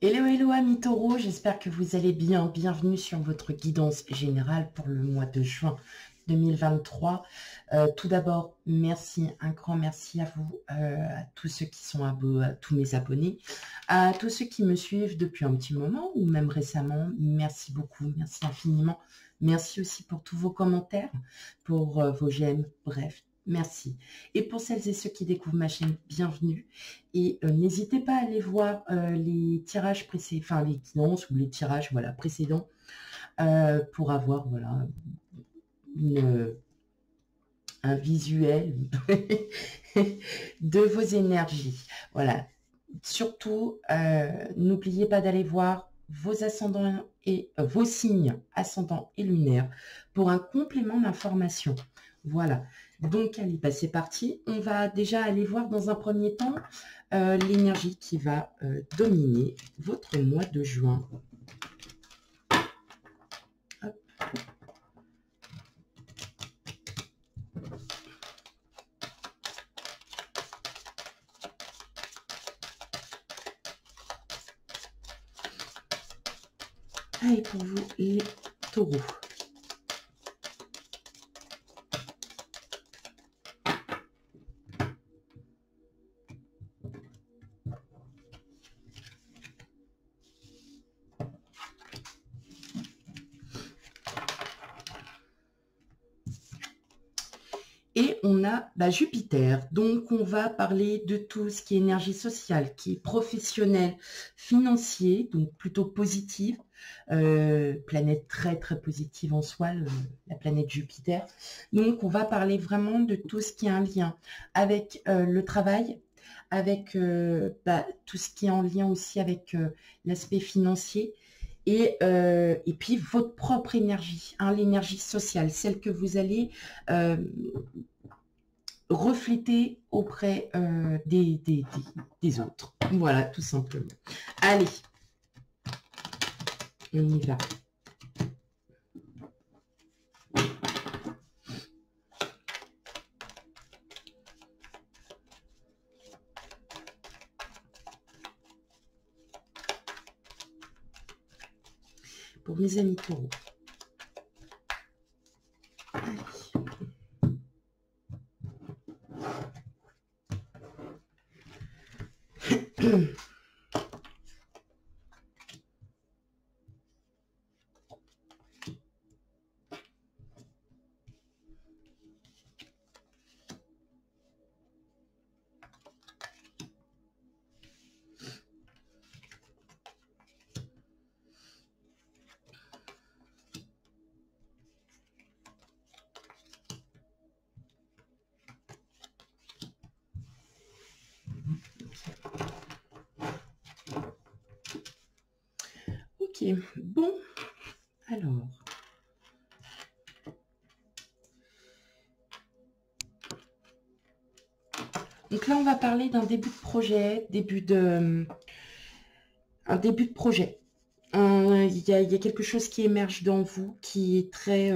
Hello, hello amis taureaux, j'espère que vous allez bien. Bienvenue sur votre guidance générale pour le mois de juin 2023. Tout d'abord, merci, un grand merci à vous, à tous ceux qui sont abonnés, à tous mes abonnés, à tous ceux qui me suivent depuis un petit moment ou même récemment. Merci beaucoup, merci infiniment. Merci aussi pour tous vos commentaires, pour vos j'aime, bref. Merci. Et pour celles et ceux qui découvrent ma chaîne, bienvenue. Et n'hésitez pas à aller voir les tirages précédents, enfin les guidances ou les tirages voilà, précédents pour avoir voilà, un visuel de vos énergies. Voilà. Surtout, n'oubliez pas d'aller voir vos ascendants et vos signes ascendants et lunaires pour un complément d'information. Voilà. Donc, allez, bah, c'est parti. On va déjà aller voir dans un premier temps l'énergie qui va dominer votre mois de juin. Hop. Allez, pour vous, les taureaux. Et on a Jupiter, donc on va parler de tout ce qui est énergie sociale, qui est professionnel, financier, donc plutôt positive, planète très très positive en soi, la planète Jupiter. Donc on va parler vraiment de tout ce qui a un lien avec le travail, avec tout ce qui est en lien aussi avec l'aspect financier, et puis votre propre énergie, hein, l'énergie sociale, celle que vous allez refléter auprès des autres. Voilà, tout simplement. Allez, on y va. Pour mes amis taureaux. Ok, bon, alors. Donc là, on va parler d'un début de projet, un début de projet. Il y a quelque chose qui émerge dans vous, qui est très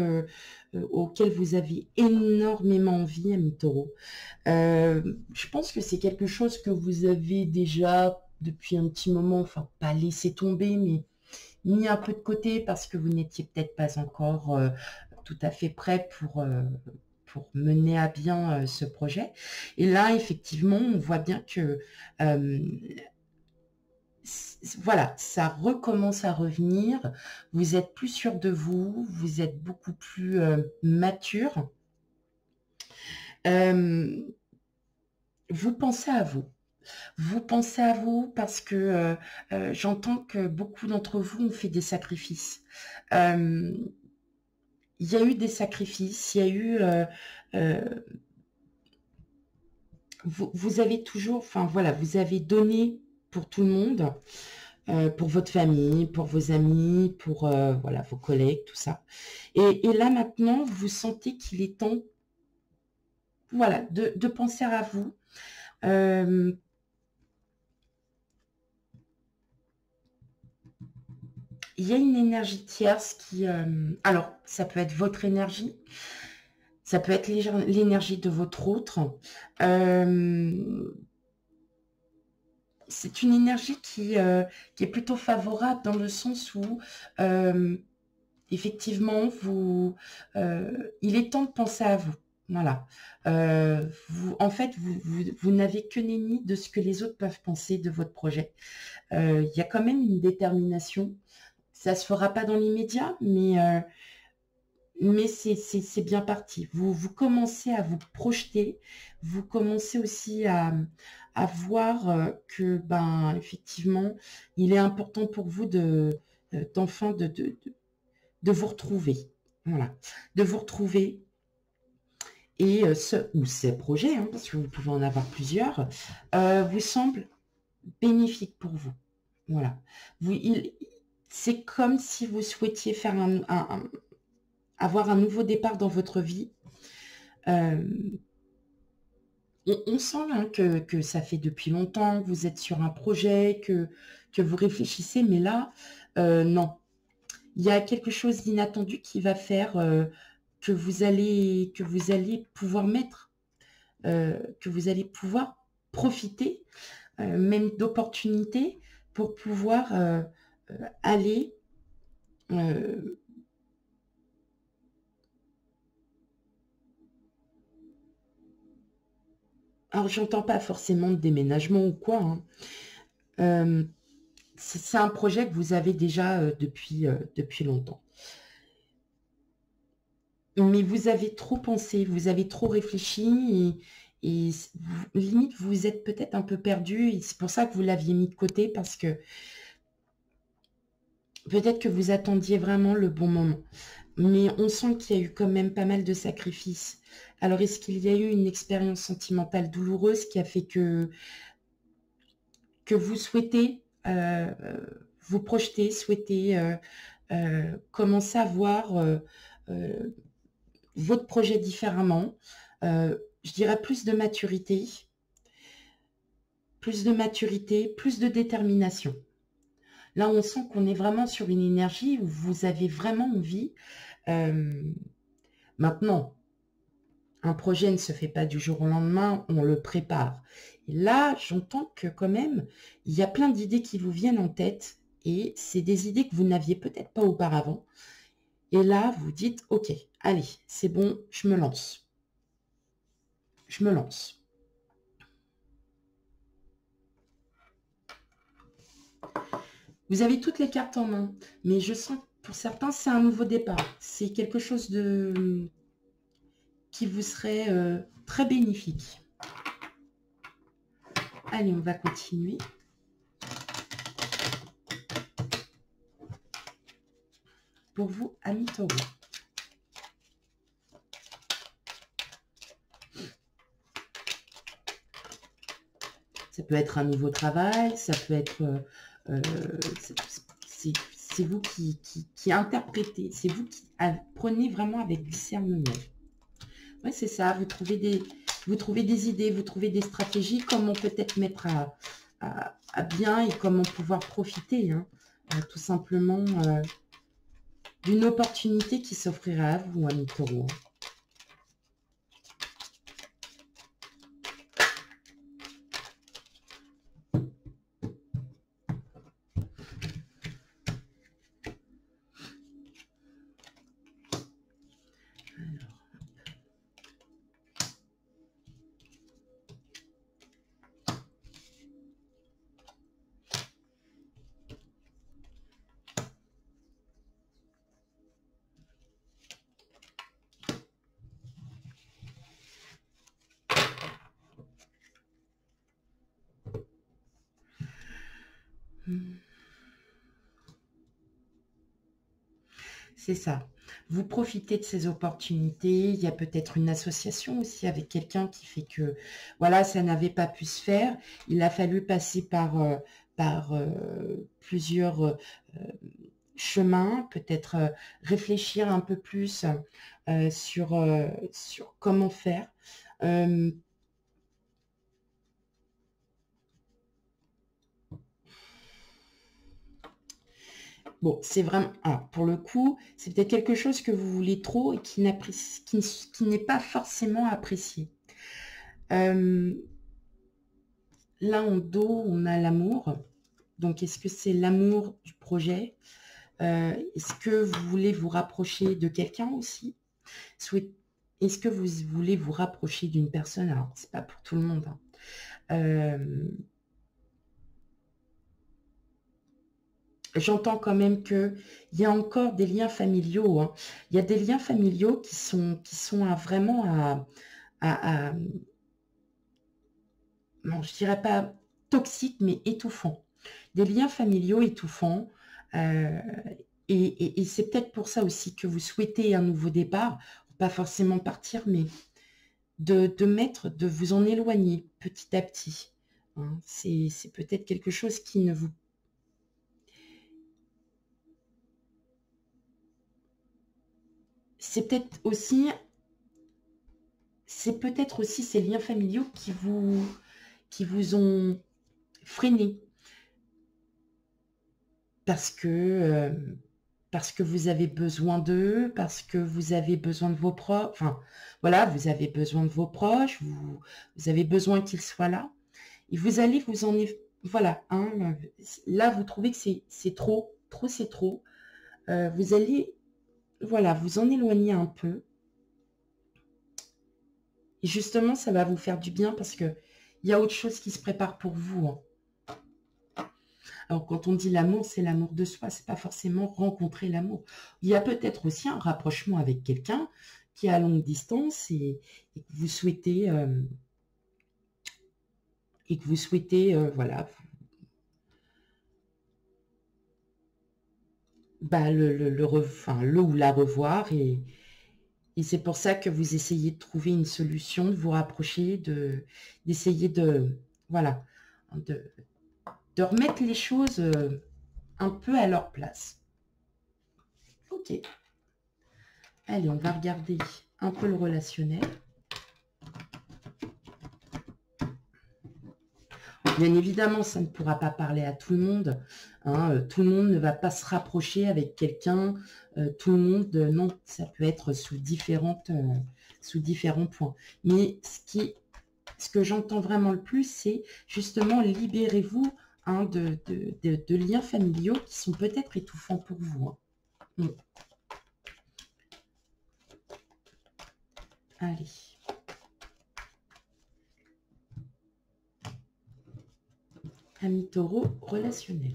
auquel vous avez énormément envie, amis taureaux. Je pense que c'est quelque chose que vous avez déjà depuis un petit moment, enfin pas laissé tomber, mais mis un peu de côté parce que vous n'étiez peut-être pas encore tout à fait prêt pour mener à bien ce projet. Et là, effectivement, on voit bien que voilà, ça recommence à revenir. Vous êtes plus sûr de vous, vous êtes beaucoup plus mature. Vous pensez à vous. Vous pensez à vous parce que j'entends que beaucoup d'entre vous ont fait des sacrifices. Il y a eu des sacrifices, il y a eu... vous avez toujours... Enfin voilà, vous avez donné pour tout le monde, pour votre famille, pour vos amis, pour voilà, vos collègues, tout ça. Et là maintenant, vous sentez qu'il est temps voilà, de penser à vous. Il y a une énergie tierce qui... alors, ça peut être votre énergie, ça peut être l'énergie de votre autre. c'est une énergie qui est plutôt favorable dans le sens où, effectivement, il est temps de penser à vous. Voilà. En fait, vous n'avez que nenni de ce que les autres peuvent penser de votre projet. Il y a quand même une détermination. Ça ne se fera pas dans l'immédiat, mais c'est bien parti. Vous commencez à vous projeter, vous commencez aussi à voir que, ben, effectivement, il est important pour vous d'enfin de vous retrouver. Voilà, de vous retrouver. Et ce ou ces projets, hein, parce que vous pouvez en avoir plusieurs, vous semblent bénéfiques pour vous. Voilà. C'est comme si vous souhaitiez faire avoir un nouveau départ dans votre vie. On sent hein, que ça fait depuis longtemps, que vous êtes sur un projet, que vous réfléchissez, mais là, non. Il y a quelque chose d'inattendu qui va faire que vous allez pouvoir mettre, que vous allez pouvoir profiter même d'opportunités pour pouvoir aller alors j'entends pas forcément de déménagement ou quoi, hein. C'est un projet que vous avez déjà depuis longtemps. Mais vous avez trop pensé, vous avez trop réfléchi et limite vous êtes peut-être un peu perdu et c'est pour ça que vous l'aviez mis de côté parce que peut-être que vous attendiez vraiment le bon moment. Mais on sent qu'il y a eu quand même pas mal de sacrifices. Alors est-ce qu'il y a eu une expérience sentimentale douloureuse qui a fait que vous souhaitez vous projeter, souhaitez commencer à voir votre projet différemment, je dirais plus de maturité, plus de détermination. Là, on sent qu'on est vraiment sur une énergie où vous avez vraiment envie. Maintenant, un projet ne se fait pas du jour au lendemain, on le prépare. Et là, j'entends que quand même, il y a plein d'idées qui vous viennent en tête et c'est des idées que vous n'aviez peut-être pas auparavant. Et là, vous dites, ok, allez, c'est bon, je me lance. Je me lance. Vous avez toutes les cartes en main, mais je sens que pour certains, c'est un nouveau départ. C'est quelque chose qui vous serait très bénéfique. Allez, on va continuer. Pour vous, amis taureaux. Ça peut être un nouveau travail, ça peut être... c'est vous qui interprétez, c'est vous qui prenez vraiment avec discernement. Oui, c'est ça, vous trouvez des idées, vous trouvez des stratégies, comment peut-être mettre à bien et comment pouvoir profiter, hein, tout simplement, d'une opportunité qui s'offrira à vous, amis taureaux. C'est ça. Vous profitez de ces opportunités. Il y a peut-être une association aussi avec quelqu'un qui fait que, voilà, ça n'avait pas pu se faire. Il a fallu passer par plusieurs chemins, peut-être réfléchir un peu plus sur comment faire. Bon, c'est vraiment... Alors, pour le coup, c'est peut-être quelque chose que vous voulez trop et qui n'est pas forcément apprécié. là en dos, on a l'amour. Donc, est-ce que c'est l'amour du projet? Est-ce que vous voulez vous rapprocher de quelqu'un aussi? Est-ce que vous voulez vous rapprocher d'une personne? Alors, c'est pas pour tout le monde, hein. J'entends quand même qu'il y a encore des liens familiaux, hein. Il y a des liens familiaux qui sont vraiment non, je dirais pas toxiques, mais étouffants. Des liens familiaux étouffants. Et c'est peut-être pour ça aussi que vous souhaitez un nouveau départ. Pas forcément partir, mais de vous en éloigner petit à petit, hein. C'est peut-être quelque chose qui ne vous... C'est peut-être aussi ces liens familiaux qui vous ont freiné parce que vous avez besoin d'eux, parce que vous avez besoin de vos proches, enfin, voilà, vous avez besoin de vos proches, vous avez besoin qu'ils soient là, et vous allez vous en... Voilà, hein, là, vous trouvez que c'est trop, c'est trop. Vous allez, voilà, vous en éloigner un peu. Et justement, ça va vous faire du bien parce que il y a autre chose qui se prépare pour vous, hein. Alors, quand on dit l'amour, c'est l'amour de soi. C'est pas forcément rencontrer l'amour. Il y a peut-être aussi un rapprochement avec quelqu'un qui est à longue distance et que vous souhaitez, voilà, bah, le ou la revoir. Et c'est pour ça que vous essayez de trouver une solution, de vous rapprocher, d'essayer de, voilà, de remettre les choses un peu à leur place. Ok. Allez, on va regarder un peu le relationnel. Bien évidemment, ça ne pourra pas parler à tout le monde, hein. Tout le monde ne va pas se rapprocher avec quelqu'un. Tout le monde, non, ça peut être sous différents points. Mais ce que j'entends vraiment le plus, c'est justement libérez-vous, hein, de liens familiaux qui sont peut-être étouffants pour vous, hein. Allez. Ami taureau relationnel.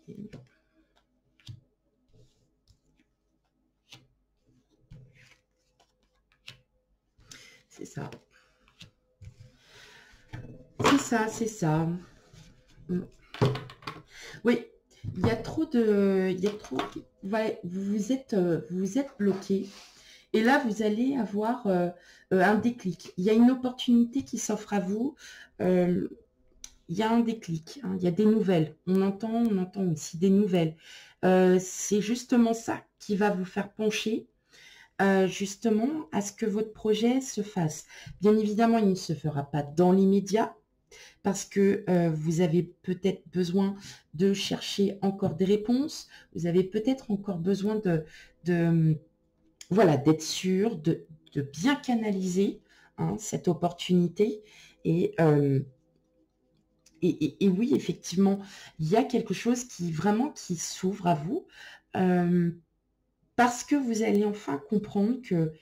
Okay. C'est ça. C'est ça, c'est ça. Oui, il y a trop de... Ouais, vous êtes bloqué. Et là, vous allez avoir un déclic. Il y a une opportunité qui s'offre à vous. Il y a un déclic, hein. Il y a des nouvelles. On entend aussi des nouvelles. C'est justement ça qui va vous faire pencher justement à ce que votre projet se fasse. Bien évidemment, il ne se fera pas dans l'immédiat parce que vous avez peut-être besoin de chercher encore des réponses. Vous avez peut-être encore besoin voilà, d'être sûr, de bien canaliser, hein, cette opportunité. Et oui, effectivement, il y a quelque chose qui s'ouvre à vous parce que vous allez enfin comprendre que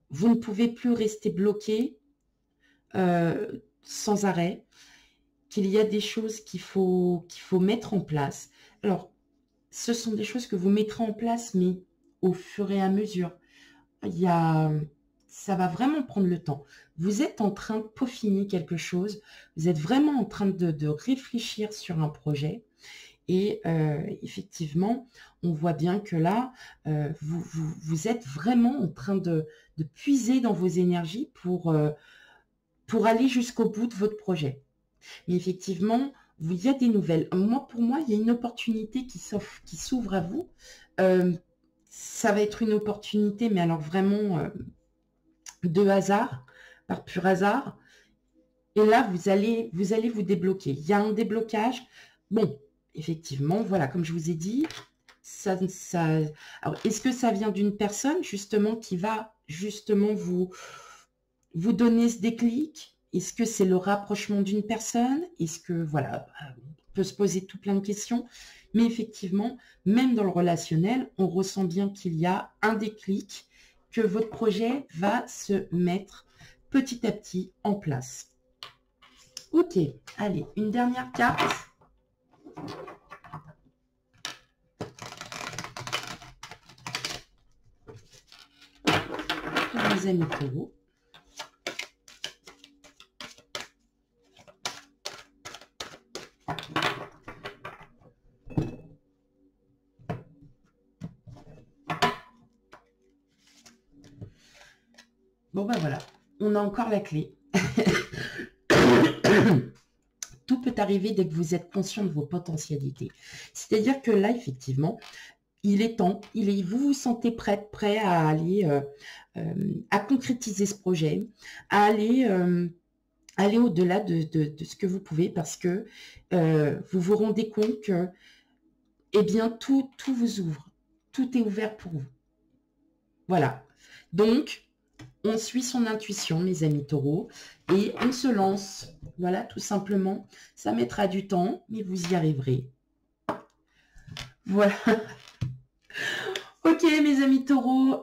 vous ne pouvez plus rester bloqué sans arrêt, qu'il y a des choses qu'il faut mettre en place. Alors, ce sont des choses que vous mettrez en place, mais au fur et à mesure. Ça va vraiment prendre le temps. Vous êtes en train de peaufiner quelque chose. Vous êtes vraiment en train de réfléchir sur un projet. Et effectivement, on voit bien que là, vous êtes vraiment en train de puiser dans vos énergies pour aller jusqu'au bout de votre projet. Mais effectivement, il y a des nouvelles. Pour moi, il y a une opportunité qui s'ouvre à vous. Ça va être une opportunité, mais alors vraiment de hasard, par pur hasard. Et là, vous allez vous débloquer. Il y a un déblocage. bon, effectivement, voilà, comme je vous ai dit, alors, est-ce que ça vient d'une personne, justement, qui va, justement, vous donner ce déclic? Est-ce que c'est le rapprochement d'une personne? Est-ce que, voilà, on peut se poser tout plein de questions. Mais effectivement, même dans le relationnel, on ressent bien qu'il y a un déclic, que votre projet va se mettre petit à petit en place. Ok, allez, une dernière carte. Pour les amis taureaux. Bon ben voilà, on a encore la clé. Tout peut arriver dès que vous êtes conscient de vos potentialités. C'est-à-dire que là, effectivement, il est temps, vous vous sentez prêt à aller, à concrétiser ce projet, à aller, aller au-delà de ce que vous pouvez, parce que vous vous rendez compte que, eh bien, tout vous ouvre, tout est ouvert pour vous. Voilà. Donc, on suit son intuition, mes amis taureaux, et on se lance. Voilà, tout simplement. Ça mettra du temps, mais vous y arriverez. Voilà. Ok, mes amis taureaux,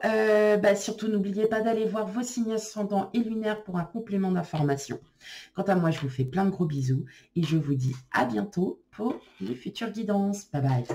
surtout n'oubliez pas d'aller voir vos signes ascendants et lunaires pour un complément d'information. Quant à moi, je vous fais plein de gros bisous et je vous dis à bientôt pour les futures guidances. Bye bye.